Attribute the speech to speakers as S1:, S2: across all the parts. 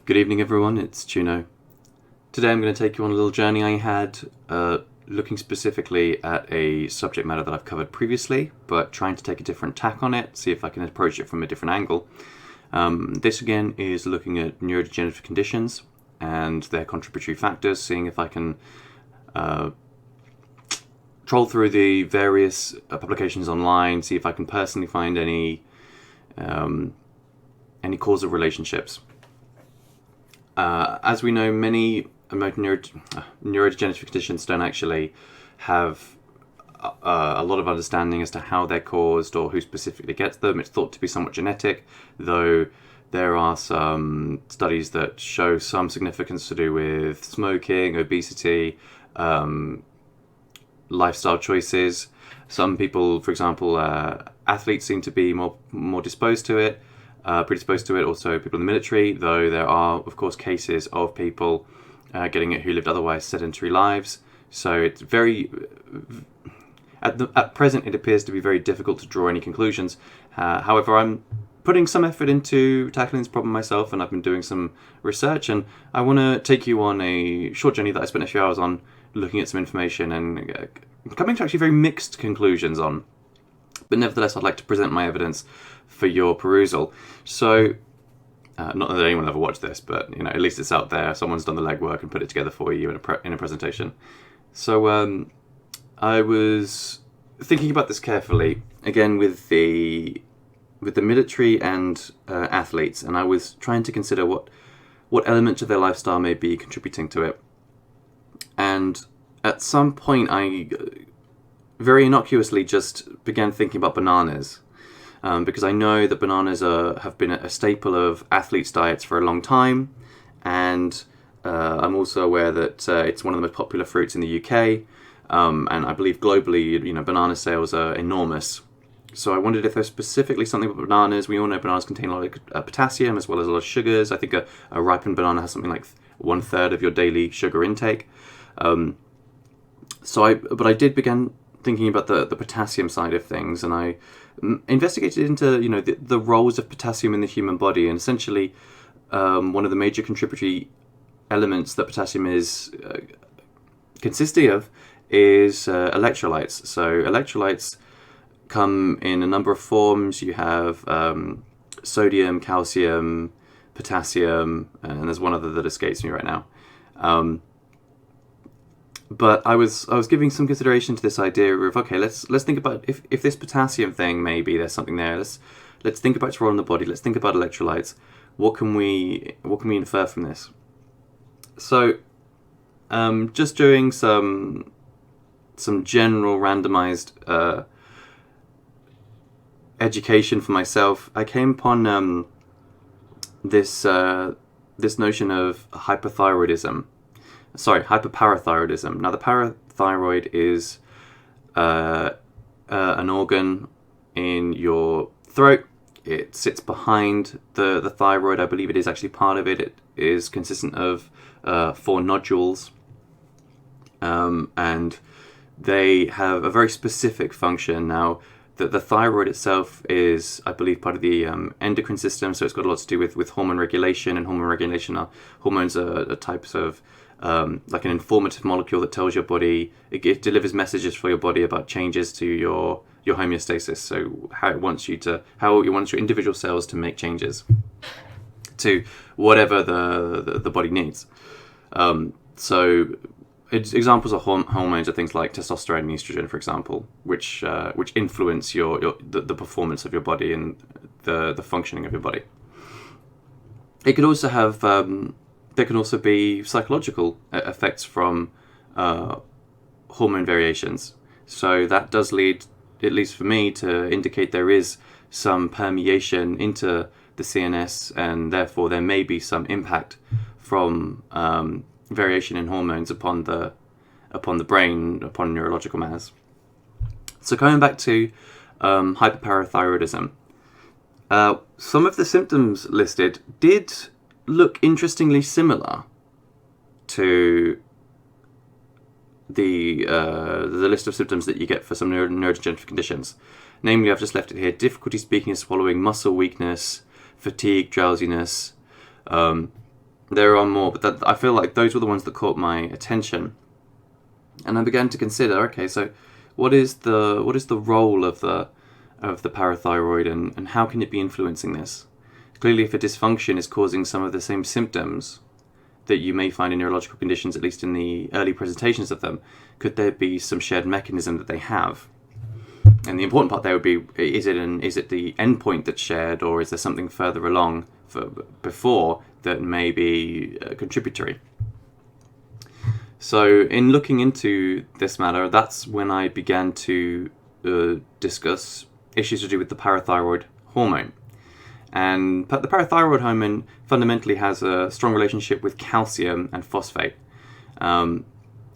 S1: Good evening, everyone. It's Juno. Today I'm going to take you on a little journey I had, looking specifically at a subject matter that I've covered previously, but trying to take a different tack on it, see if I can approach it from a different angle. This again is looking at neurodegenerative conditions and their contributory factors, seeing if I can troll through the various publications online, see if I can personally find any causal relationships. As we know, many neurodegenerative conditions don't actually have a lot of understanding as to how they're caused or who specifically gets them. It's thought to be somewhat genetic, though there are some studies that show some significance to do with smoking, obesity, lifestyle choices. Some people, for example, athletes seem to be more predisposed to it. Also people in the military, though there are, of course, cases of people getting it who lived otherwise sedentary lives. So it's very, at present, it appears to be very difficult to draw any conclusions. However, I'm putting some effort into tackling this problem myself, and I've been doing some research, and I want to take you on a short journey that I spent a few hours on, looking at some information and coming to actually very mixed conclusions on. But nevertheless, I'd like to present my evidence for your perusal. So, not that anyone will ever watch this, but at least it's out there. Someone's done the legwork and put it together for you in a presentation. So, I was thinking about this carefully again with the military and athletes, and I was trying to consider what elements of their lifestyle may be contributing to it. And at some point, I very innocuously just began thinking about bananas, because I know that bananas have been a staple of athletes' diets for a long time, and I'm also aware that it's one of the most popular fruits in the UK, and I believe globally, banana sales are enormous. So I wondered if there's specifically something about bananas. We all know bananas contain a lot of potassium as well as a lot of sugars. I think a ripened banana has something like 1/3 of your daily sugar intake. But I did begin thinking about the potassium side of things, and I investigated into the roles of potassium in the human body, and essentially one of the major contributory elements that potassium is consisting of is electrolytes. So electrolytes come in a number of forms. You have sodium, calcium, potassium, and there's one other that escapes me right now. But I was giving some consideration to this idea of, okay, let's think about if this potassium thing, maybe there's something there. Let's think about its role in the body. Let's think about electrolytes. What can we infer from this? So, just doing some general randomized education for myself, I came upon this notion of hyperparathyroidism. Now, the parathyroid is an organ in your throat. It sits behind the thyroid. I believe it is actually part of it. It is consistent of 4 nodules, and they have a very specific function. Now, the thyroid itself is, I believe, part of the endocrine system, so it's got a lot to do with hormone regulation, and hormones are types of like an informative molecule that tells your body, it delivers messages for your body about changes to your homeostasis, so how it wants your individual cells to make changes to whatever the body needs. So examples of hormones are things like testosterone and estrogen, for example, which influence the performance of your body and the functioning of your body. It could also have there can also be psychological effects from hormone variations. So that does lead, at least for me, to indicate there is some permeation into the CNS, and therefore there may be some impact from variation in hormones upon the brain, upon neurological matters. So coming back to hyperparathyroidism, some of the symptoms listed did look interestingly similar to the list of symptoms that you get for some neurodegenerative conditions. Namely, I've just left it here: difficulty speaking and swallowing, muscle weakness, fatigue, drowsiness, There are more, but I feel like those were the ones that caught my attention. And I began to consider, okay, so what is the role of the parathyroid, and how can it be influencing this? Clearly, if a dysfunction is causing some of the same symptoms that you may find in neurological conditions, at least in the early presentations of them, could there be some shared mechanism that they have? And the important part there would be, is it the endpoint that's shared, or is there something further along before that may be contributory? So in looking into this matter, that's when I began to discuss issues to do with the parathyroid hormone. And the parathyroid hormone fundamentally has a strong relationship with calcium and phosphate. And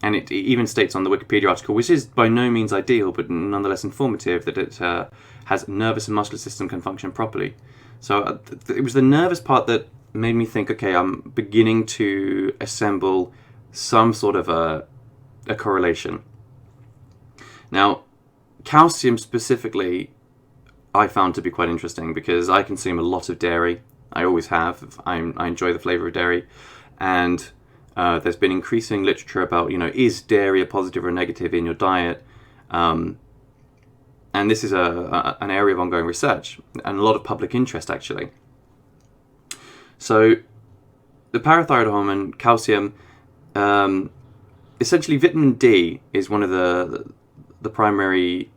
S1: it even states on the Wikipedia article, which is by no means ideal, but nonetheless informative, that it has nervous and muscular system can function properly. So it was the nervous part that made me think, okay, I'm beginning to assemble some sort of a correlation. Now, calcium specifically, I found to be quite interesting because I consume a lot of dairy. I always have. I enjoy the flavour of dairy. And there's been increasing literature about, is dairy a positive or a negative in your diet? And this is an area of ongoing research and a lot of public interest, actually. So the parathyroid hormone, calcium, essentially vitamin D is one of the primary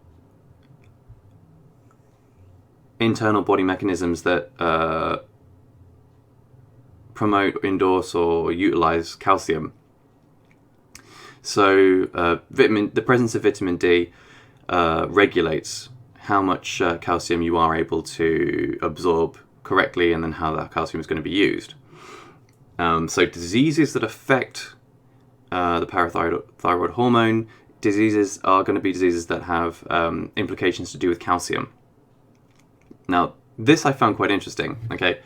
S1: internal body mechanisms that promote, endorse, or utilize calcium. So the presence of vitamin D regulates how much calcium you are able to absorb correctly, and then how that calcium is going to be used. So diseases that affect the parathyroid hormone, diseases are going to be diseases that have implications to do with calcium. Now, this I found quite interesting. Okay,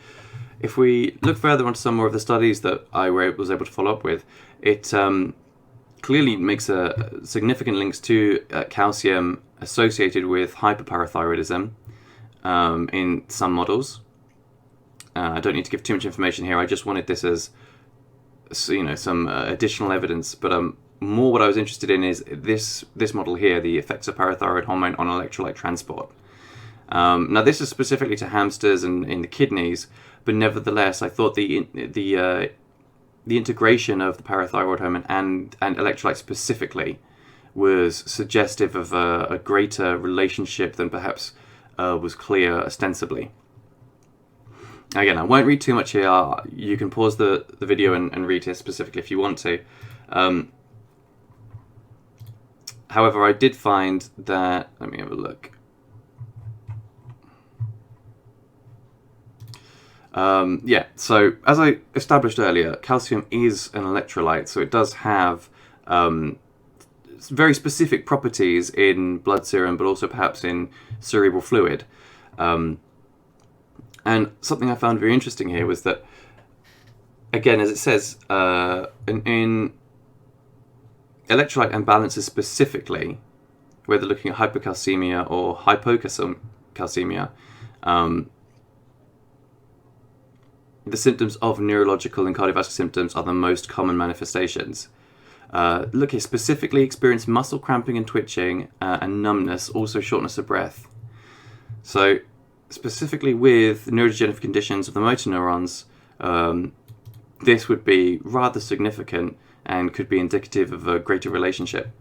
S1: if we look further onto some more of the studies that I was able to follow up with, it clearly makes significant links to calcium associated with hyperparathyroidism in some models. I don't need to give too much information here. I just wanted this as some additional evidence. But more what I was interested in is this model here, the effects of parathyroid hormone on electrolyte transport. Now, this is specifically to hamsters and in the kidneys, but nevertheless, I thought the integration of the parathyroid hormone and electrolytes specifically was suggestive of a greater relationship than perhaps was clear ostensibly. Again, I won't read too much here. You can pause the video and read here specifically if you want to. However, I did find that, let me have a look. So as I established earlier, calcium is an electrolyte, so it does have very specific properties in blood serum, but also perhaps in cerebral fluid. And something I found very interesting here was that, again, as it says, in electrolyte imbalances specifically, whether looking at hypercalcemia or hypocalcemia, the symptoms of neurological and cardiovascular symptoms are the most common manifestations. Look here, specifically experience muscle cramping and twitching and numbness, also shortness of breath. So specifically with neurodegenerative conditions of the motor neurons, this would be rather significant and could be indicative of a greater relationship.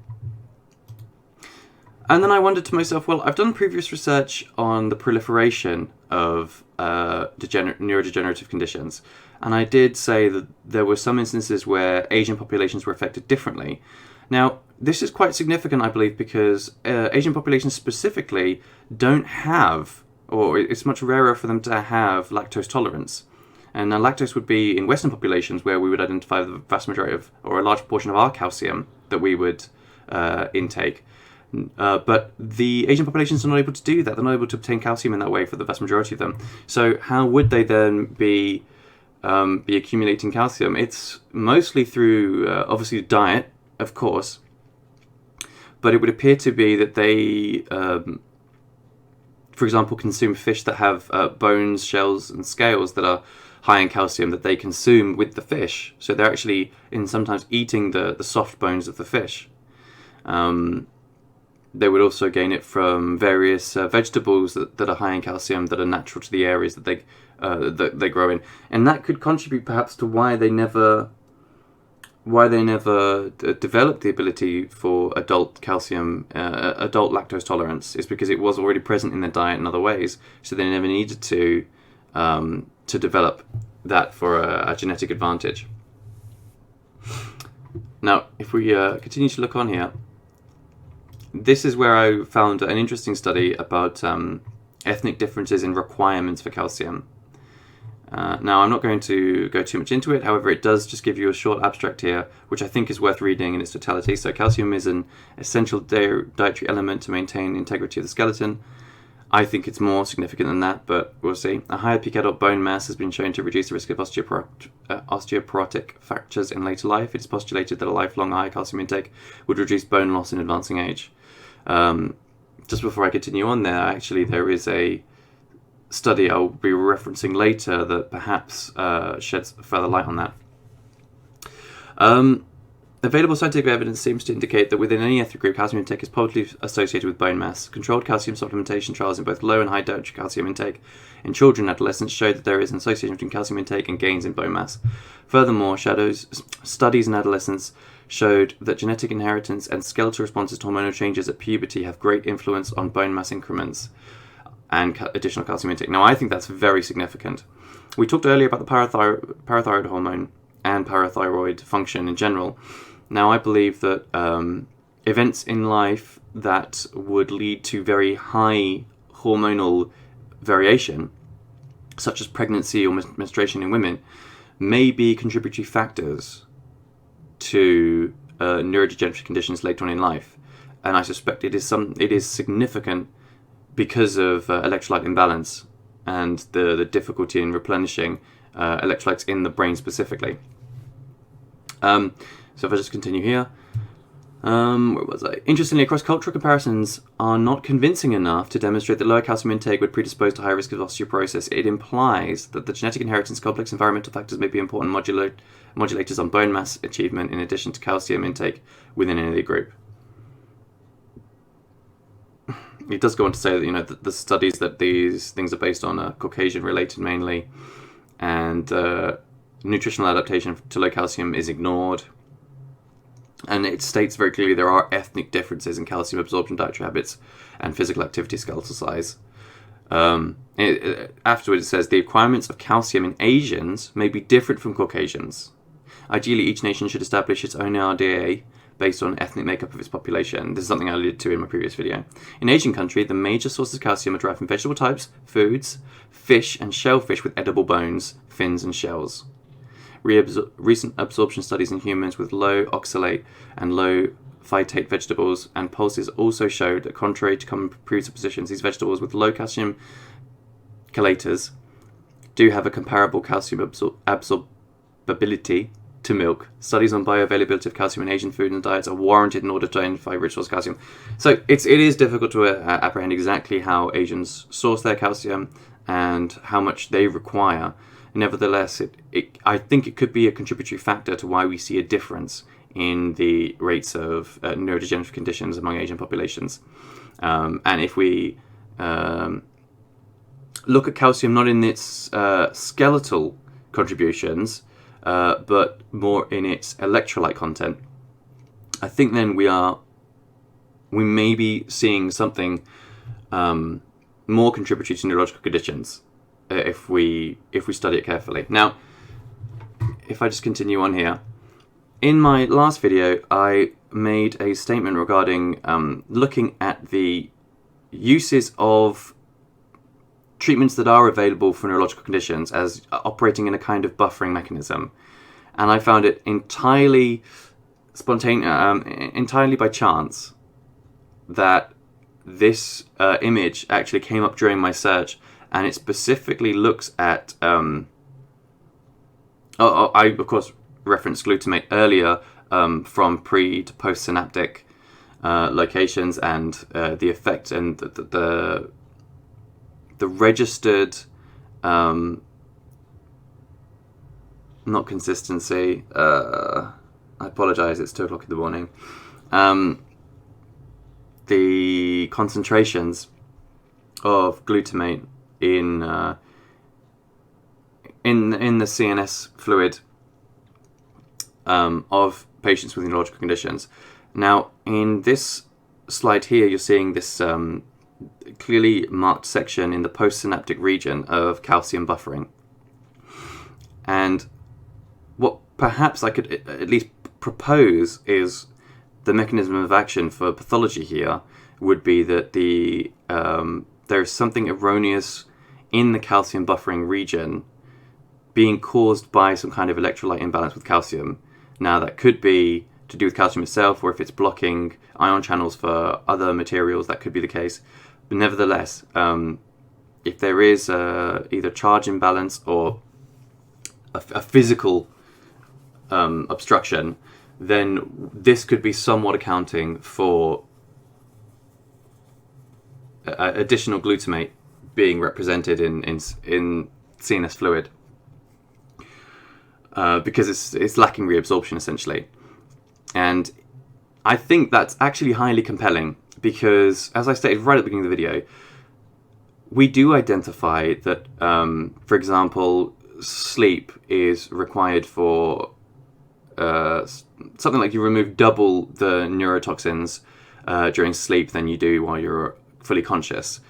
S1: And then I wondered to myself, well, I've done previous research on the proliferation of neurodegenerative conditions, and I did say that there were some instances where Asian populations were affected differently. Now, this is quite significant, I believe, because Asian populations specifically don't have, or it's much rarer for them to have, lactose tolerance. And now lactose would be in Western populations where we would identify the vast majority of, or a large portion of our calcium that we would intake. But the Asian populations are not able to do that. They're not able to obtain calcium in that way for the vast majority of them. So how would they then be accumulating calcium? It's mostly through, obviously, diet, of course. But it would appear to be that they, for example, consume fish that have bones, shells, and scales that are high in calcium that they consume with the fish. So they're actually sometimes eating the soft bones of the fish. They would also gain it from various vegetables that are high in calcium, that are natural to the areas that they grow in, and that could contribute perhaps to why they never developed the ability for adult lactose tolerance, is because it was already present in their diet in other ways, so they never needed to develop that for a genetic advantage. Now, if we continue to look on here, this is where I found an interesting study about ethnic differences in requirements for calcium. Now, I'm not going to go too much into it. However, it does just give you a short abstract here, which I think is worth reading in its totality. So calcium is an essential dietary element to maintain the integrity of the skeleton. I think it's more significant than that, but we'll see. A higher peak adult bone mass has been shown to reduce the risk of osteoporotic fractures in later life. It is postulated that a lifelong high calcium intake would reduce bone loss in advancing age. Just before I continue on there, actually there is a study I'll be referencing later that perhaps sheds further light on that. Available scientific evidence seems to indicate that within any ethnic group, calcium intake is positively associated with bone mass. Controlled calcium supplementation trials in both low and high dietary calcium intake in children and adolescents showed that there is an association between calcium intake and gains in bone mass. Furthermore, studies in adolescents showed that genetic inheritance and skeletal responses to hormonal changes at puberty have great influence on bone mass increments and additional calcium intake. Now, I think that's very significant. We talked earlier about the parathyroid hormone and parathyroid function in general. Now, I believe that events in life that would lead to very high hormonal variation, such as pregnancy or menstruation in women, may be contributory factors to neurodegenerative conditions later on in life. And I suspect it is significant because of electrolyte imbalance and the difficulty in replenishing electrolytes in the brain specifically. So if I just continue here, where was I? Interestingly, cross-cultural comparisons are not convincing enough to demonstrate that lower calcium intake would predispose to higher risk of osteoporosis. It implies that the genetic inheritance, complex environmental factors may be important modulators on bone mass achievement in addition to calcium intake within any group. It does go on to say that, the studies that these things are based on are Caucasian-related mainly, and nutritional adaptation to low calcium is ignored. And it states very clearly there are ethnic differences in calcium absorption, dietary habits, and physical activity, skeletal size. Afterwards, it says the requirements of calcium in Asians may be different from Caucasians. Ideally, each nation should establish its own RDA based on ethnic makeup of its population. This is something I alluded to in my previous video. In Asian country, the major sources of calcium are derived from vegetable types, foods, fish, and shellfish with edible bones, fins, and shells. Recent absorption studies in humans with low oxalate and low phytate vegetables and pulses also showed that, contrary to common presuppositions, these vegetables with low calcium chelators do have a comparable calcium absorbability to milk. Studies on bioavailability of calcium in Asian food and diets are warranted in order to identify rich source calcium. So it is difficult to apprehend exactly how Asians source their calcium and how much they require. Nevertheless, I think it could be a contributory factor to why we see a difference in the rates of neurodegenerative conditions among Asian populations. And if we look at calcium not in its skeletal contributions, but more in its electrolyte content, I think then we may be seeing something more contributory to neurological conditions. If we study it carefully. Now, if I just continue on here, in my last video I made a statement regarding looking at the uses of treatments that are available for neurological conditions as operating in a kind of buffering mechanism, and I found it entirely entirely by chance that this image actually came up during my search. And it specifically looks at, I of course referenced glutamate earlier from pre to post-synaptic locations and the effect and the registered not consistency. I apologise, it's 2 o'clock in the morning. The concentrations of glutamate in the CNS fluid of patients with neurological conditions. Now, in this slide here, you're seeing this clearly marked section in the postsynaptic region of calcium buffering. And what perhaps I could at least propose is the mechanism of action for pathology here would be that there is something erroneous in the calcium buffering region being caused by some kind of electrolyte imbalance with calcium. Now, that could be to do with calcium itself, or if it's blocking ion channels for other materials, that could be the case. But nevertheless, if there is either charge imbalance or a physical obstruction, then this could be somewhat accounting for additional glutamate being represented in CNS fluid, because it's lacking reabsorption essentially. And I think that's actually highly compelling because, as I stated right at the beginning of the video, we do identify that, for example, sleep is required for something like you remove double the neurotoxins during sleep than you do while you're fully conscious.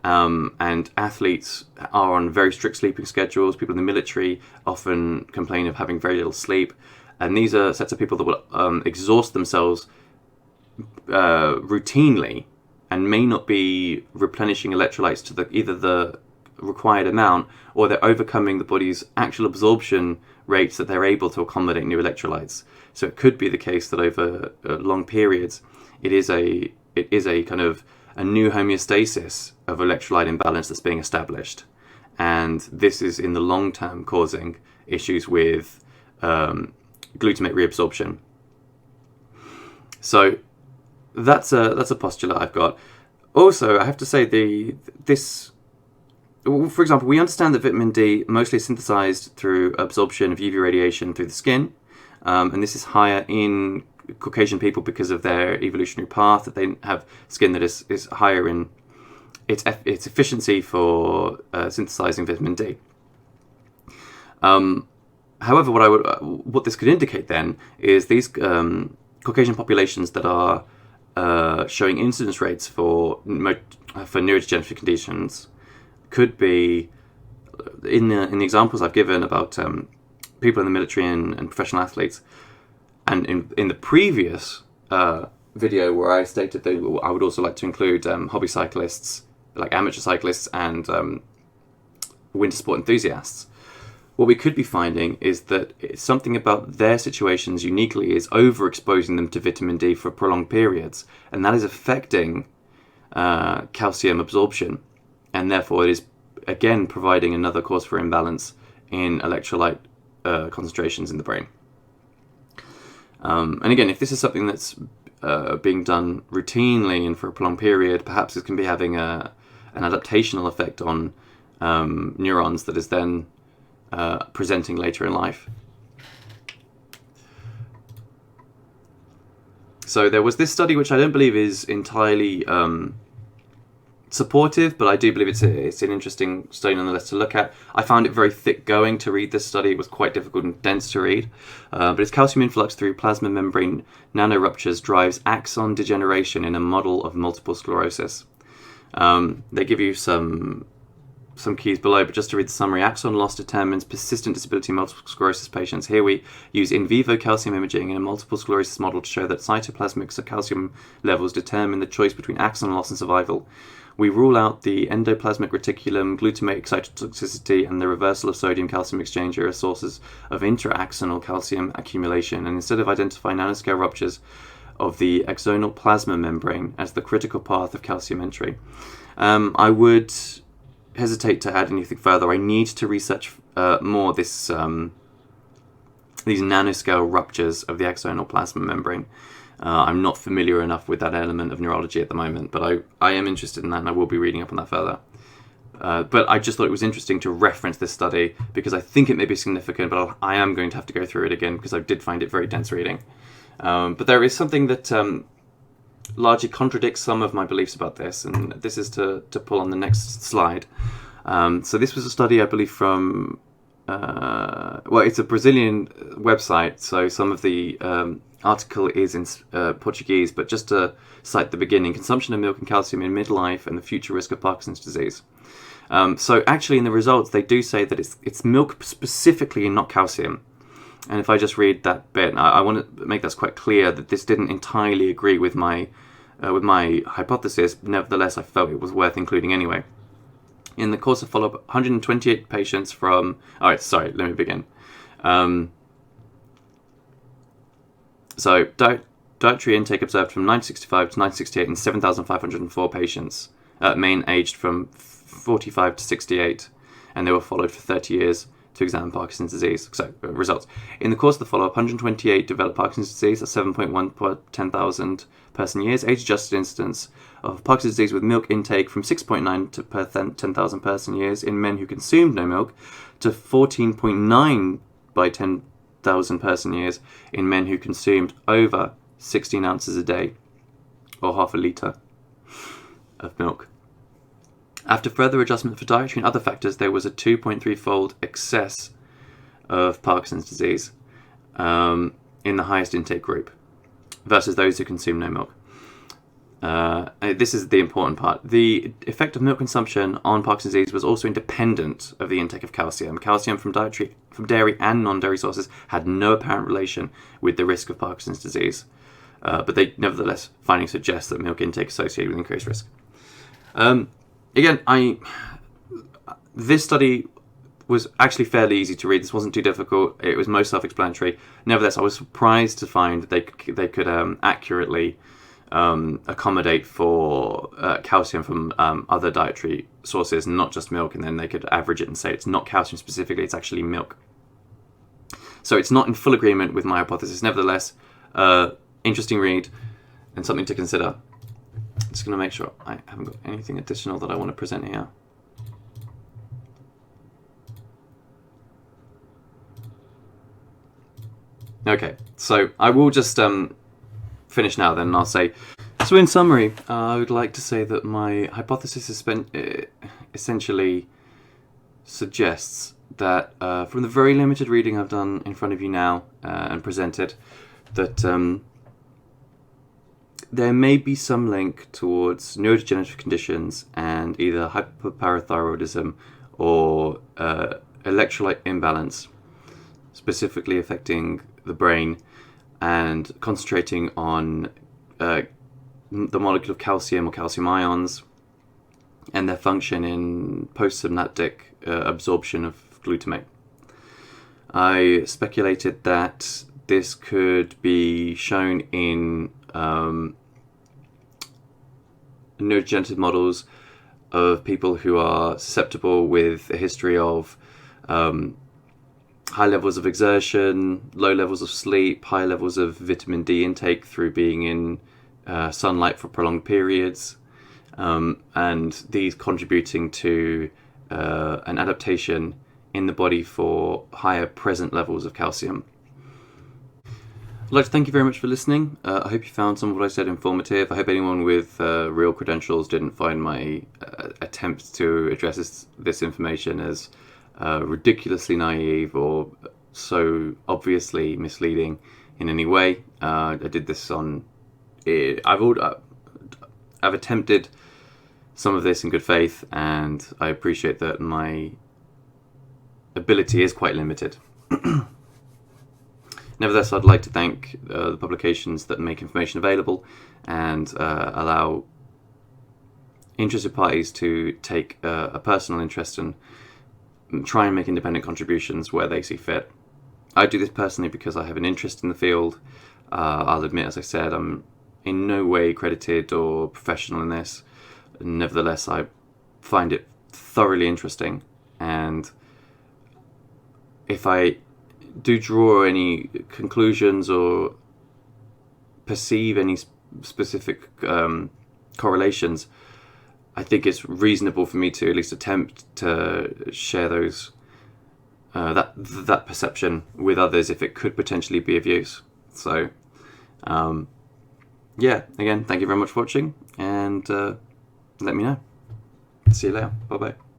S1: And athletes are on very strict sleeping schedules. People in the military often complain of having very little sleep. And these are sets of people that will exhaust themselves routinely and may not be replenishing electrolytes to either the required amount, or they're overcoming the body's actual absorption rates that they're able to accommodate new electrolytes. So it could be the case that over long periods, it is a kind of a new homeostasis of electrolyte imbalance that's being established. And this is in the long term causing issues with glutamate reabsorption. So that's a postulate I've got. Also, I have to say for example, we understand that vitamin D mostly is synthesized through absorption of UV radiation through the skin, and this is higher in Caucasian people because of their evolutionary path, that they have skin that is higher in its efficiency for synthesizing vitamin D. However, what this could indicate then is these Caucasian populations that are showing incidence rates for neurodegenerative conditions could be, in the examples I've given about people in the military and professional athletes, and in the previous video where I stated that I would also like to include hobby cyclists, like amateur cyclists and winter sport enthusiasts, what we could be finding is that something about their situations uniquely is overexposing them to vitamin D for prolonged periods, and that is affecting calcium absorption, and therefore it is again providing another cause for imbalance in electrolyte concentrations in the brain. And again, if this is something that's being done routinely and for a prolonged period, perhaps it can be having an adaptational effect on neurons that is then presenting later in life. So there was this study which I don't believe is entirely supportive, but I do believe it's an interesting study nonetheless to look at. I found it very thick going to read this study. It was quite difficult and dense to read. But it's calcium influx through plasma membrane nanoruptures drives axon degeneration in a model of multiple sclerosis. They give you some keys below, but just to read the summary: axon loss determines persistent disability in multiple sclerosis patients. Here we use in vivo calcium imaging in a multiple sclerosis model to show that cytoplasmic calcium levels determine the choice between axon loss and survival. We rule out the endoplasmic reticulum, glutamate excitotoxicity, and the reversal of sodium-calcium exchanger as sources of intra-axonal calcium accumulation, and instead of identifying nanoscale ruptures of the axonal plasma membrane as the critical path of calcium entry. I would hesitate to add anything further. I need to research more these nanoscale ruptures of the axonal plasma membrane. I'm not familiar enough with that element of neurology at the moment, but I am interested in that, and I will be reading up on that further. But I just thought it was interesting to reference this study because I think it may be significant, but I am going to have to go through it again because I did find it very dense reading. But there is something that largely contradicts some of my beliefs about this, and this is to pull on the next slide. So this was a study, I believe, from, it's a Brazilian website, so some of the article is in Portuguese, but just to cite the beginning: consumption of milk and calcium in midlife and the future risk of Parkinson's disease. So actually in the results they do say that it's milk specifically and not calcium. And if I just read that bit, I want to make that quite clear that this didn't entirely agree with my hypothesis. Nevertheless, I felt it was worth including anyway. In the course of follow-up, 128 patients from... let me begin. So dietary intake observed from 1965 to 1968 in 7,504 patients, men aged from 45 to 68, and they were followed for 30 years to examine Parkinson's disease. So, results. In the course of the follow-up, 128 developed Parkinson's disease, that's 7.1 per 10,000 person years. Age-adjusted incidence of Parkinson's disease with milk intake from 6.9 per 10,000 person years in men who consumed no milk to 14.9 by 10,000 person years in men who consumed over 16 ounces a day, or half a litre of milk. After further adjustment for dietary and other factors, there was a 2.3-fold excess of Parkinson's disease in the highest intake group versus those who consume no milk. This is the important part. The effect of milk consumption on Parkinson's disease was also independent of the intake of calcium. Calcium from dairy and non-dairy sources had no apparent relation with the risk of Parkinson's disease. But they nevertheless, findings suggest that milk intake is associated with increased risk. Again, this study was actually fairly easy to read. This wasn't too difficult. It was most self-explanatory. Nevertheless, I was surprised to find that they could accurately accommodate for calcium from other dietary sources, not just milk, and then they could average it and say it's not calcium specifically, it's actually milk. So it's not in full agreement with my hypothesis. Nevertheless, interesting read and something to consider. Just going to make sure I haven't got anything additional that I want to present here. Okay, so I will just finish now then, and I'll say, so in summary, I would like to say that my hypothesis essentially suggests that from the very limited reading I've done in front of you now and presented, that there may be some link towards neurodegenerative conditions and either hyperparathyroidism or electrolyte imbalance, specifically affecting the brain and concentrating on the molecule of calcium or calcium ions and their function in postsynaptic absorption of glutamate. I speculated that this could be shown in neurodegenerative models of people who are susceptible with a history of high levels of exertion, low levels of sleep, high levels of vitamin D intake through being in sunlight for prolonged periods, and these contributing to an adaptation in the body for higher present levels of calcium. I'd like to thank you very much for listening. I hope you found some of what I said informative. I hope anyone with real credentials didn't find my attempts to address this information as ridiculously naive or so obviously misleading in any way. I did this on... I've attempted some of this in good faith, and I appreciate that my ability is quite limited. Nevertheless, I'd like to thank the publications that make information available and allow interested parties to take a personal interest and try and make independent contributions where they see fit. I do this personally because I have an interest in the field. I'll admit, as I said, I'm in no way accredited or professional in this. Nevertheless, I find it thoroughly interesting, and if I do draw any conclusions or perceive any specific correlations, I think it's reasonable for me to at least attempt to share those that perception with others if it could potentially be of use. So, yeah, again, thank you very much for watching, and let me know. See you later. Bye bye.